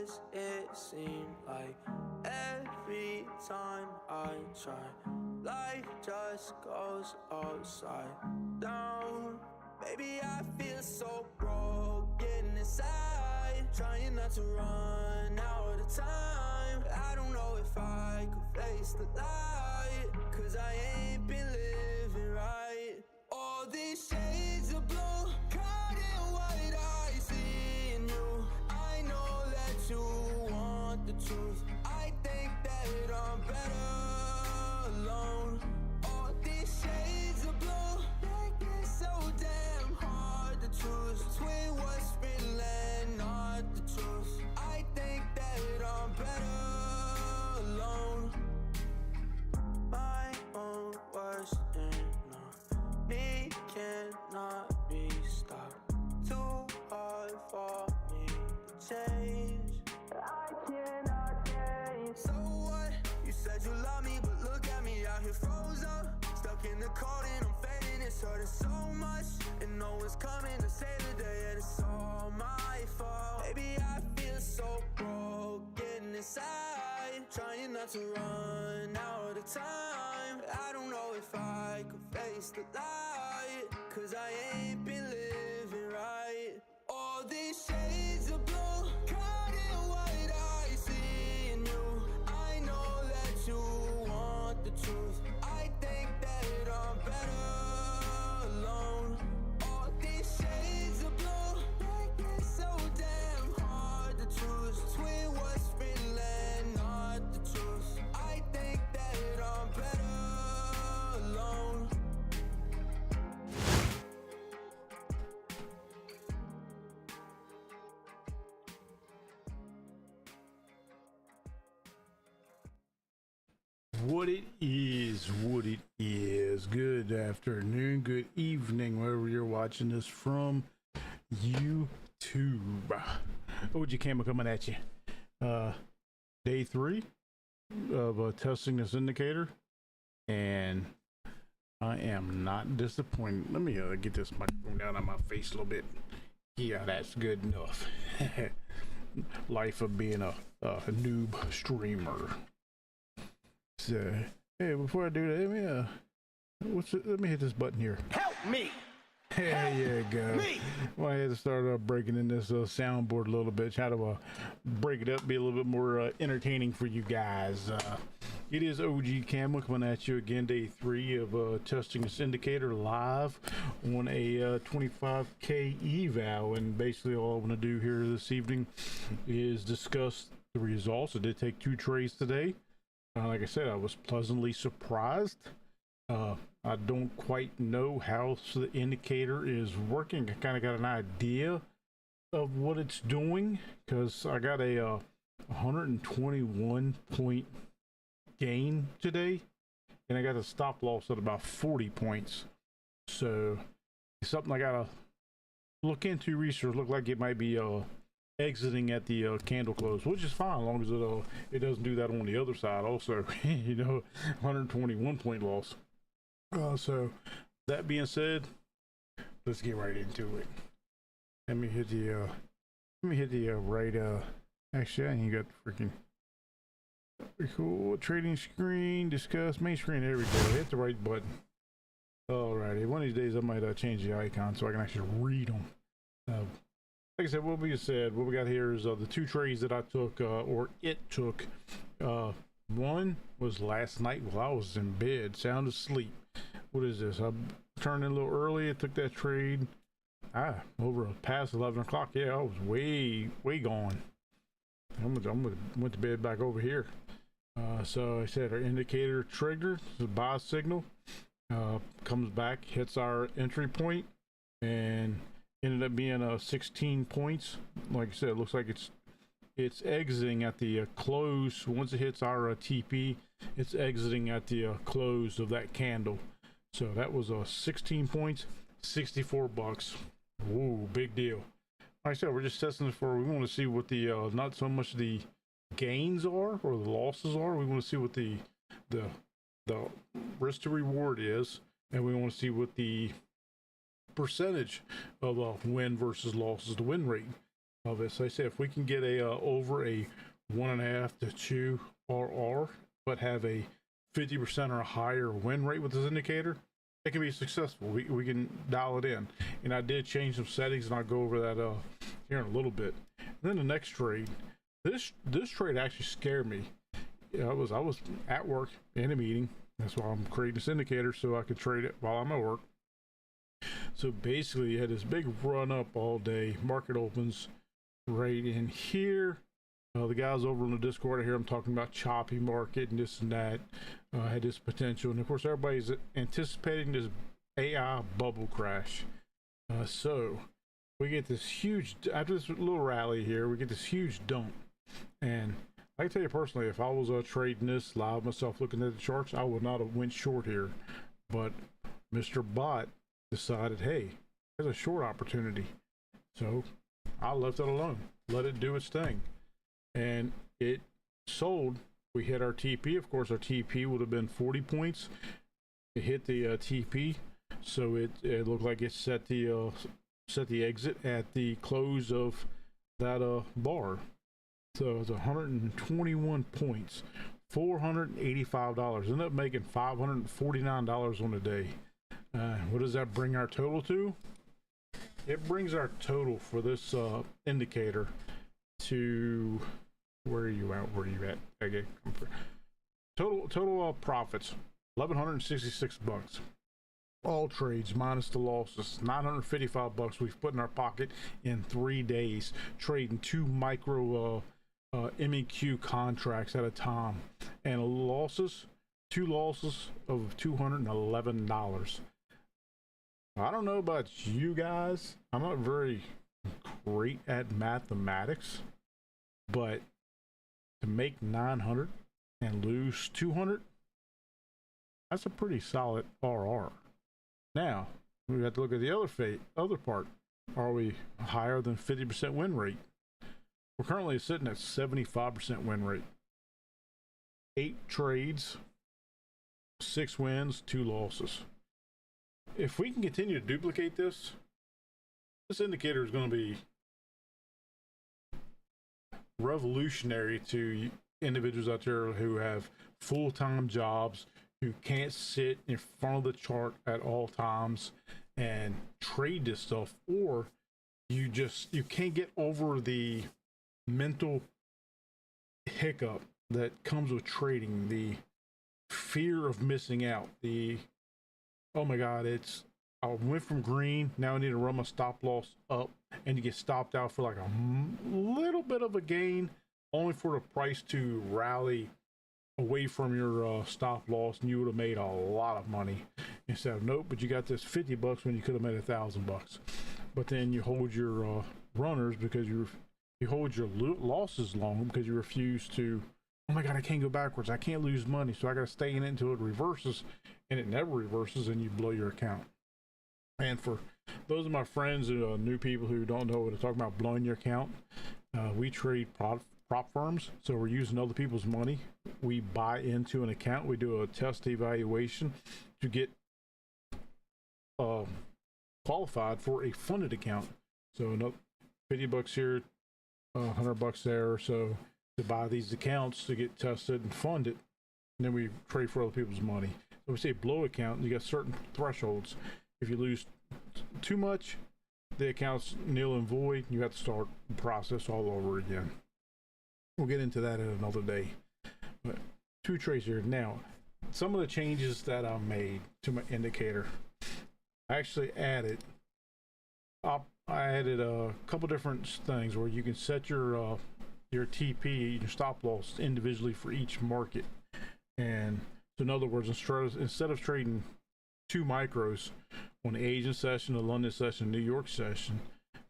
does it seem like every time I try, life just goes upside down? Baby, I feel so broken inside, trying not to run out of time. I don't know if I could face the light, cause I ain't been living right. All these shades of blue, caught in what I see in you. I know that you want the truth. I think that I'm better alone. All these shades of blue, make it so damn hard to choose between what's real and not the truth. I think that I'm better alone. My own worst enemy cannot be stopped. Too hard for me to change. I cannot change. So what? You said you love me, but look at me out here froze up, stuck in the cold and I'm fading. It's hurting so much, and no one's coming to save the day, and it's all my fault. Baby, I feel so broken inside, trying not to run out of time. I don't know if I could face the light, cause I ain't been living right. All these shades of blue, caught in what I see in you. I know that you want the truth. I think that I'm better alone. All these shades of blue, make it so damn hard to choose between what's real and not the truth. I think that I'm better alone. What it is. Good afternoon, good evening, wherever you're watching this from. YouTube. OG Camera coming at you. Day 3 of testing this indicator, and I am not disappointed. Let me get this microphone down on my face a little bit. Yeah, that's good enough. Life of being a noob streamer. So, hey, before I do that, let me hit this button here. Help me! There you go. Well, I had to start breaking in this soundboard a little bit, try to break it up, be a little bit more entertaining for you guys. It is OG Cam coming at you again, day 3 of testing this indicator live on a 25K eval. And basically all I want to do here this evening is discuss the results. I did take 2 trades today. Like I said, I was pleasantly surprised. I don't quite know how the indicator is working. I kind of got an idea of what it's doing because I got a 121 point gain today, and I got a stop loss at about 40 points. So it's something I gotta look into, research. Look like it might be exiting at the candle close, which is fine as long as it doesn't do that on the other side also. You know, 121 point loss. So that being said, let's get right into it. Let me hit the right actually I ain't got the freaking cool trading screen, discuss main screen. There we go. Hit the right button. Alrighty, one of these days I might change the icon so I can actually read them. Like I said, what we got here is the 2 trades that I took, or it took. One was last night while I was in bed, sound asleep. What is this? I turned in a little early. I took that trade. Over past 11 o'clock. Yeah, I was way gone. Went to bed back over here. So I said our indicator trigger, the buy signal, comes back, hits our entry point, and ended up being 16 points. Like I said, it looks like it's exiting at the close. Once it hits our TP, it's exiting at the close of that candle. So that was 16 points, 64 bucks. Whoa, big deal. Like I said, we're just testing it we want to see what the not so much the gains are or the losses are. We want to see what the risk to reward is, and we want to see what the percentage of win versus loss is, the win rate. of it. So I say if we can get a over a 1.5 to 2 RR, but have a 50% or higher win rate with this indicator, it can be successful. We can dial it in. And I did change some settings, and I'll go over that here in a little bit. And then the next trade, this trade actually scared me. Yeah, I was at work in a meeting. That's why I'm creating this indicator, so I could trade it while I'm at work. So basically, you had this big run up all day. Market opens right in here. The guys over on the Discord, I hear them talking about choppy market and this and that. Had this potential, and of course, everybody's anticipating this AI bubble crash. So we get this huge, after this little rally here, we get this huge dump. And I can tell you personally, if I was trading this live myself, looking at the charts, I would not have went short here. But Mr. Bot decided, hey, there's a short opportunity. So I left it alone, let it do its thing. And it sold. We hit our TP. Of course, our TP would have been 40 points. It hit the TP, so it looked like it set the exit at the close of that bar. So it's 121 points, $485. Ended up making $549 on the day. What does that bring our total to? It brings our total for this indicator to, where are you at? Okay, total profits, $1,166. All trades minus the losses, $955 we've put in our pocket in 3 days, trading 2 micro MEQ contracts at a time, and losses, 2 losses of $211. I don't know about you guys, I'm not very great at mathematics, but to make 900 and lose 200, that's a pretty solid RR. Now we have to look at the other part. Are we higher than 50% win rate? We're currently sitting at 75% win rate. 8 trades, 6 wins, 2 losses. If we can continue to duplicate this indicator is going to be revolutionary to individuals out there who have full-time jobs, who can't sit in front of the chart at all times and trade this stuff, or you can't get over the mental hiccup that comes with trading, the fear of missing out, the oh my god, I went from green, now I need to run my stop loss up, and you get stopped out for like a little bit of a gain, only for the price to rally away from your stop loss, and you would have made a lot of money. Instead of, nope, but you got this $50 when you could have made $1,000. But then you hold your runners because you hold your losses long because you refuse to, oh my god, I can't go backwards, I can't lose money, so I got to stay in it until it reverses, and it never reverses, and you blow your account. And for those of my friends who new people who don't know what to talk about blowing your account, we trade prop firms, so we're using other people's money. We buy into an account, we do a test evaluation to get qualified for a funded account. So another $50 here, $100 there or so to buy these accounts to get tested and funded, and then we trade for other people's money. So we say blow account, you got certain thresholds. If you lose too much, the account's nil and void. You have to start the process all over again. We'll get into that in another day. But 2 trades here. Now, some of the changes that I made to my indicator, I actually added a couple different things where you can set your TP, your stop loss individually for each market. And so in other words, instead of trading 2 micros on the Asian session, the London session, New York session,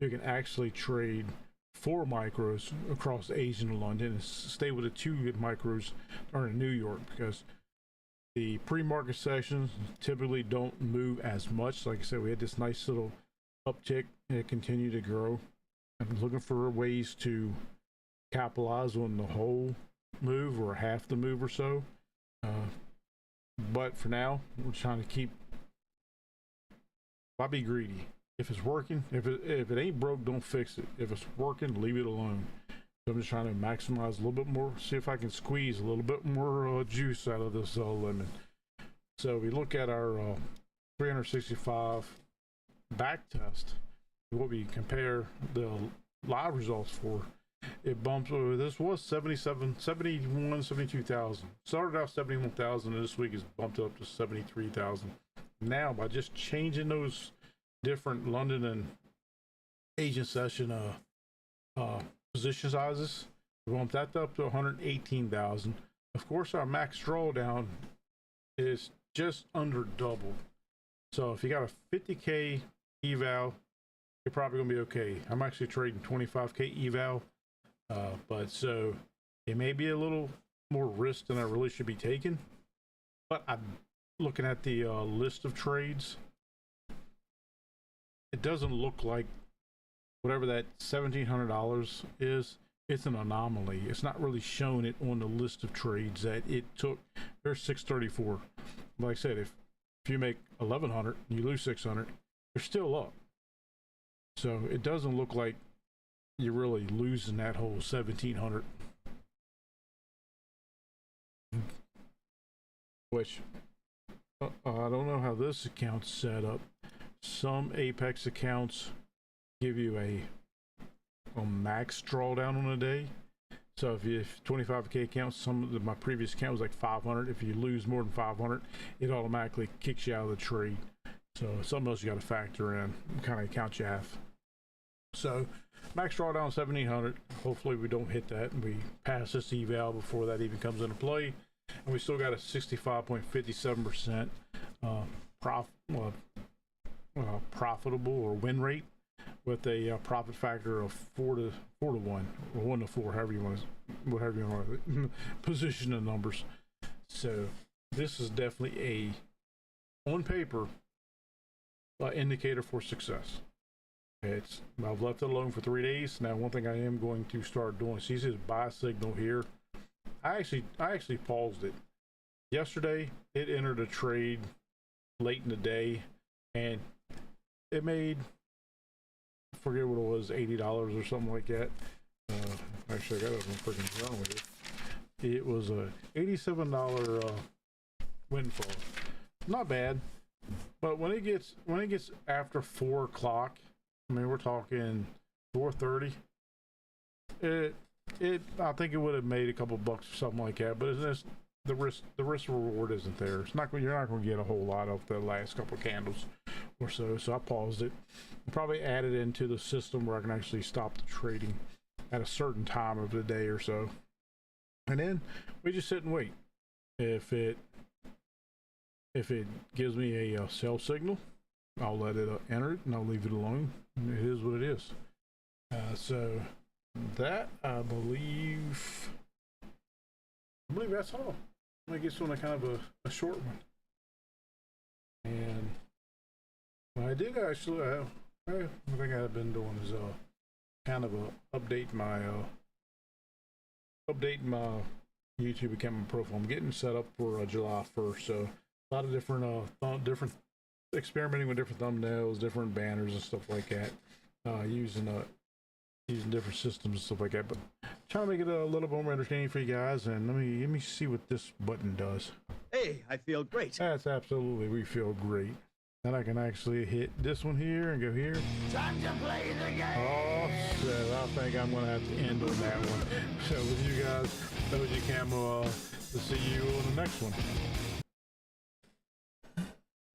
you can actually trade 4 micros across Asian and London and stay with the 2 micros are in New York, because the pre-market sessions typically don't move as much. Like I said, we had this nice little uptick and it continued to grow. I'm looking for ways to capitalize on the whole move or half the move or so. But for now, we're trying to keep, why be greedy? If it's working, if it ain't broke, don't fix it. If it's working, leave it alone. So I'm just trying to maximize a little bit more, see if I can squeeze a little bit more juice out of this lemon. So we look at our 365 back test, what we compare the live results for. It bumps over. This was 72,000. Started out 71,000, and this week is bumped up to 73,000. Now, by just changing those different London and Asian session position sizes, we bumped that up to 118,000. Of course, our max drawdown is just under double. So if you got a 50K eval, you're probably gonna be okay. I'm actually trading 25K eval, but so it may be a little more risk than I really should be taking. But I'm looking at the list of trades. It doesn't look like whatever that $1,700 is. It's an anomaly. It's not really showing it on the list of trades that it took. There's 634. Like I said, if you make 1,100 and you lose 600, you're still up. So it doesn't look like you're really losing that whole 1,700. Which I don't know how this account's set up. Some Apex accounts give you a max drawdown on a day. So if 25K accounts, some of my previous account was like 500. If you lose more than 500, it automatically kicks you out of the trade. So something else you got to factor in, kind of account you have. So max drawdown 1,700. Hopefully we don't hit that and we pass this eval before that even comes into play. And we still got a 65.57% profitable or win rate, with a profit factor of 4 to 1 or 1 to 4, however you want to position the numbers. So this is definitely a, on paper, indicator for success. I've left it alone for 3 days. Now, one thing I am going to start doing, see this buy signal here. I actually paused it yesterday. It entered a trade late in the day, and it made, I forget what it was, $80 or something like that. Actually, I got it on freaking phone with it. It was a $87 windfall. Not bad, but when it gets after 4 o'clock, I mean, we're talking 4:30. I think it would have made a couple bucks or something like that, but it's just the risk reward isn't there. You're not going to get a whole lot of the last couple of candles or so. So I paused it. Probably add it into the system where I can actually stop the trading at a certain time of the day or so, and then we just sit and wait. If it gives me a sell signal, I'll let it enter it and I'll leave it alone. It is what it is. So that I believe that's all. I guess on a kind of a short one. And what I did actually, one thing I've been doing is kind of updating my YouTube account and profile. I'm getting set up for July 1st, so a lot of different experimenting with different thumbnails, different banners and stuff like that, using different systems and stuff like that, but trying to make it a little bit more entertaining for you guys. And let me see what this button does. Hey, I feel great. That's absolutely, we feel great. And I can actually hit this one here and go here. Time to play the game. Oh shit, I think I'm gonna have to end on that one. So with you guys, OG Camo, to see you on the next one.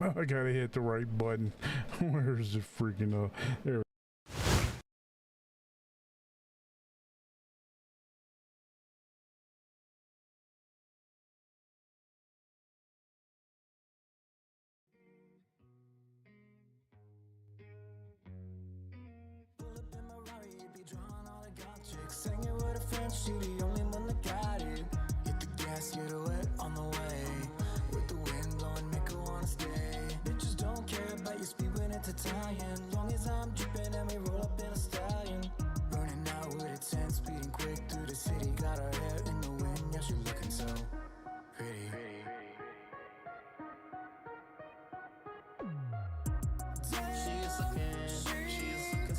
I gotta hit the right button. Where's the freaking there? Singing with a friend, she the only one that got it. Hit the gas, get her wet on the way. With the wind blowing, make her wanna stay. Bitches don't care about your speed when it's Italian. Long as I'm dripping and we roll up in a stallion. Running out with a 10, speeding quick through the city. Got her hair in the wind, yeah, she looking so pretty. She's looking